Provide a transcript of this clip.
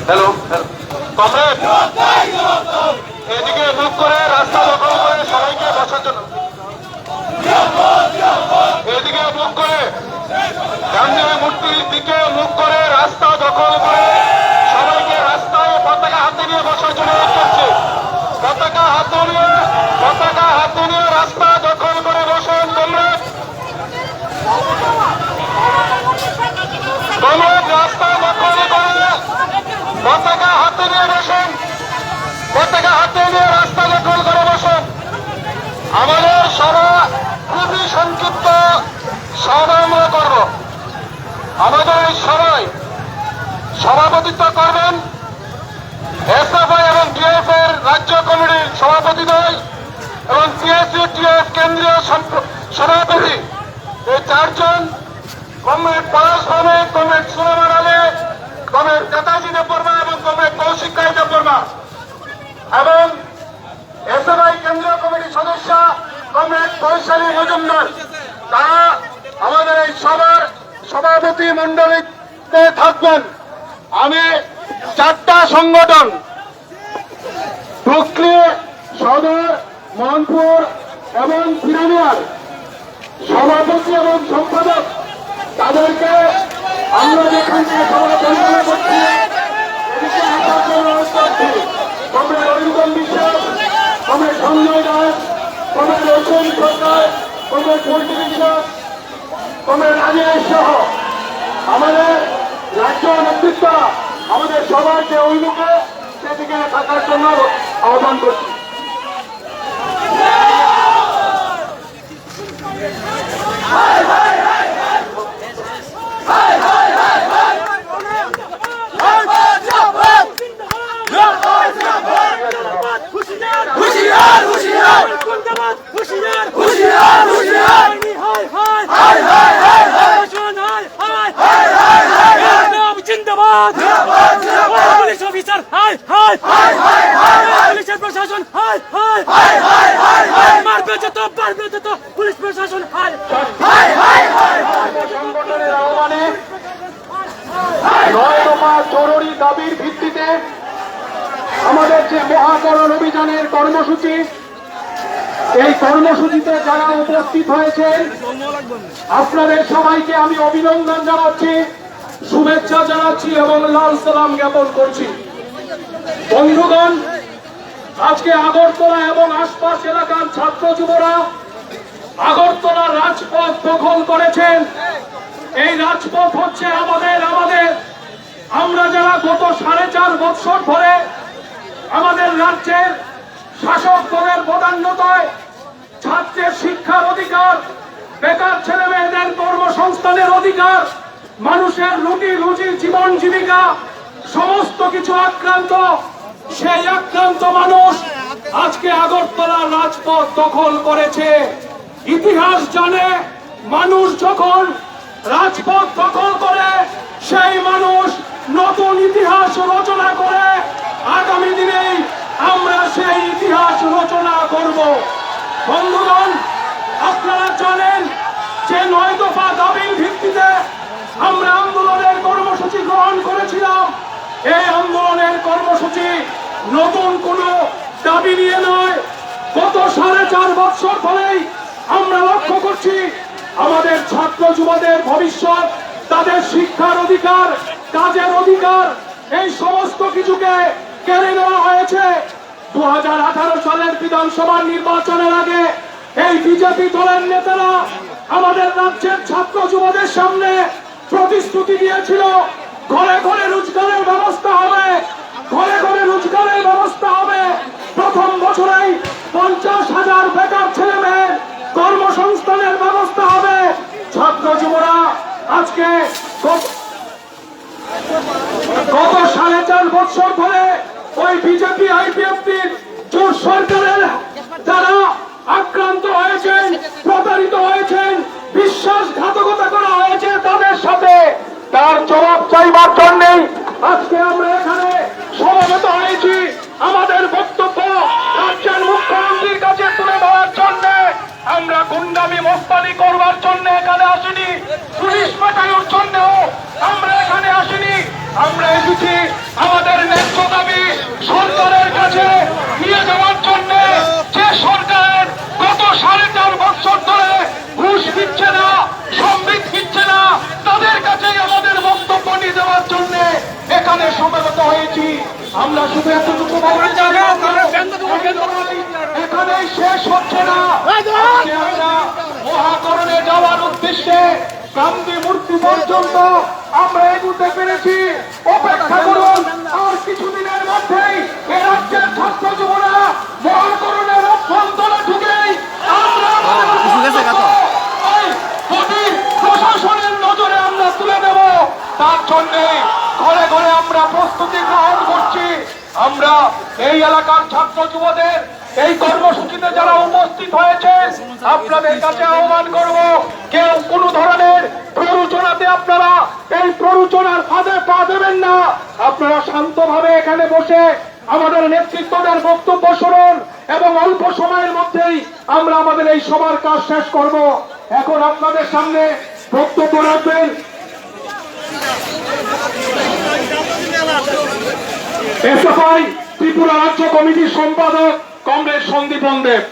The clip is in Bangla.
হ্যালো কমরেড, এদিকে মুখ করে রাস্তা দখল করে সবাইকে বসার জন্য, এদিকে মুখ করে গান্ধী মূর্তির দিকে মুখ করে রাস্তা দখল করে সবাইকে রাস্তায় পতাকা হাতে নিয়ে বসার জন্য অনুরোধ করছে। পতাকা হাতে নিয়ে রাস্তা দখল করে বসেন কমরেড। কমরেড রাস্তা দখল করে পতাকা হাতে নিয়ে বসেন, পতাকা হাতে নিয়ে রাস্তা দখল করে বসেন। আমাদের সভা খুবই সংক্ষিপ্ত সভা আমরা করব। আমাদের এই সভায় সভাপতিত্ব করবেন এসএফআই এবং ডিএফ এর রাজ্য কমিটির সভাপতিদ্বয় এবং সিএসইউ টিএফ কেন্দ্রীয় সভাপতি, এই চারজন। কমরেড পলাশ ভৌমিক, কমরেড সুলেমান আলী, কমরেড নেতাজি দেববর্মা এবং কমরেড কৌশিক রায় দেববর্মা এবং এসএফআই কেন্দ্রীয় কমিটির সদস্য কমরেড বৈশালী মজুমদার, তারা আমাদের এই সভার সভাপতি মন্ডলীতে থাকবেন। আমি চারটা সংগঠন হুগলি সদর, মোহনপুর এবং সিরামিয়ার সভাপতি এবং সম্পাদক, তাদেরকে আমরা যেখান থেকে সভা পরিচালনা করছি এদিকে আসার জন্য অনুরোধ করছি। কমরেড অরিন্দম বিশ্বাস, কমরেড সঞ্জয় দাস, কমরেড অসীম সরকার, কমরেড পল্টু বিশ্বাস, কমরেড রাজেশ সহ আমাদের রাজ্য নেতৃত্ব আমাদের সবার যে অভিমুখে সেদিকে থাকার জন্য আহ্বান করছি। জিন্দাবাদ পুলিশ অফিসার হাই হাই পুলিশের প্রশাসন হাই হাই মারবে যত পারবে তত পুলিশ প্রশাসন হাই সংগঠনের আহ্বানে 9 দফা জরুরি দাবির ভিত্তিতে আমাদের যে মহাকরণ অভিযানের কর্মসূচি, এই কর্মসূচিতে যারা উপস্থিত হয়েছেন আপনাদের সবাইকে আমি অভিনন্দন জানাচ্ছি, শুভেচ্ছা জানাচ্ছি এবং লাল সালাম জ্ঞাপন করছি। বন্ধুগণ, আজকে আগরতলা এবং আশপাশ এলাকার ছাত্র যুবরা আগরতলা রাজপথ দখল করেছেন। এই রাজপথ হচ্ছে আমাদের আমরা যারা গত 4.5 বছর ধরে আমাদের রাজ্যের শাসক দলের প্রধান্যতায় ছাত্রের শিক্ষার অধিকার, বেকার ছেলে মেয়েদের কর্মসংস্থানের অধিকার, মানুষের রুজি জীবন জীবিকা সমস্ত কিছু আক্রান্ত, সেই আক্রান্ত মানুষ আজকে আগরতলা রাজপথ দখল করেছে। ইতিহাস জানে, মানুষ যখন রাজপথ দখল করে সেই মানুষ নতুন ইতিহাস রচনা করে। আগামী দিনেই আমরা সেই ইতিহাস রচনা করব। বন্ধুগণ, আপনারা জানেন যে 9 দফা দাবির ভিত্তিতে আমরা আন্দোলনের কর্মসূচি গ্রহণ করেছিলাম। এই আন্দোলনের কর্মসূচি নতুন কোনো দাবি নিয়ে নয়। গত 4.5 বছর ধরেই আমরা লক্ষ্য করছি আমাদের ছাত্র যুবদের ভবিষ্যৎ, তাদের শিক্ষার অধিকার, কাজের অধিকার, এই সমস্ত কিছুকে কেড়ে নেওয়া হয়েছে। 2018 সালের বিধানসভা নির্বাচনের আগে এই বিজেপি দলের নেতারা আমাদের রাজ্যের ছাত্র যুবদের সামনে প্রতিশ্রুতি দিয়েছিল ঘরে ঘরে রোজগারের ব্যবস্থা হবে, ঘরে ঘরে রোজগারের ব্যবস্থা হবে। প্রথম বছরেই 50,000 বেকার ছেলে মেয়ের কর্মসংস্থানের ব্যবস্থা হবে। ছাত্র যুবরা আজকে গত 4.5 বছর ধরে ওই বিজেপি আইপিএফটির জোট সরকারের যারা আক্রান্ত হয়েছেন, প্রতারিত হয়েছেন, বিশ্বাসঘাতকতা করা হয়েছে তাদের সাথে, তার জবাব চাইবার জন্যই আজকে আমরা এখানে সমবেত হয়েছি। আমাদের বক্তব্য রাজ্যের মুখ্যমন্ত্রীর কাছে তুলে ধরার জন্য। আমরা গুন্ডামি মস্তানি করবার জন্য এখানে আসিনি, পুলিশ পাঠানোর জন্য আমরা এখানে আসিনি। আমরা এসেছি আমাদের ন্যায্য দাবি সরকারের কাছে নিয়ে যাওয়ার জন্য। যে সরকার গত 4.5 বছর ধরে ঘুষ দিচ্ছে না, সম্বিত দিচ্ছে না, তাদের কাছেই আমাদের বক্তব্য নিয়ে যাওয়ার জন্য এখানে সমবেত হয়েছি। আমরা শুধু এতটুকু এখানেই শেষ হচ্ছে না। আমরা মহাকরণে যাওয়ার উদ্দেশ্যে গান্ধী মূর্তি পর্যন্ত আমরা এগুতে পেরেছি। অপেক্ষা করুন, আর কিছুদিনের মধ্যেই এ রাজ্যের ছাত্র যুবরা মহাকরণের অভ্যন্তরে ঢুকেই আমরা প্রশাসনের নজরে আমরা তুলে দেব। তার জন্য ঘরে ঘরে আমরা প্রস্তুতি গ্রহণ করছি। আমরা এই এলাকার ছাত্র যুবদের এই কর্মসূচিতে যারা উপস্থিত হয়েছে আপনাদের কাছে আহ্বান করব, কেউ কোন ধরনের প্ররোচনাতে আপনারা এই প্ররোচনার ফাঁদে পা দেবেন না। আপনারা শান্তভাবে এখানে বসে আমাদের নেতৃত্বদের বক্তব্য শুনুন এবং অল্প সময়ের মধ্যেই আমরা আমাদের এই সবার কাজ শেষ করব। এখন আপনাদের সামনে বক্তব্য রাখবেন এসএফআই ত্রিপুরা রাজ্য কমিটির সম্পাদক কমরেড সন্দীপন দেব।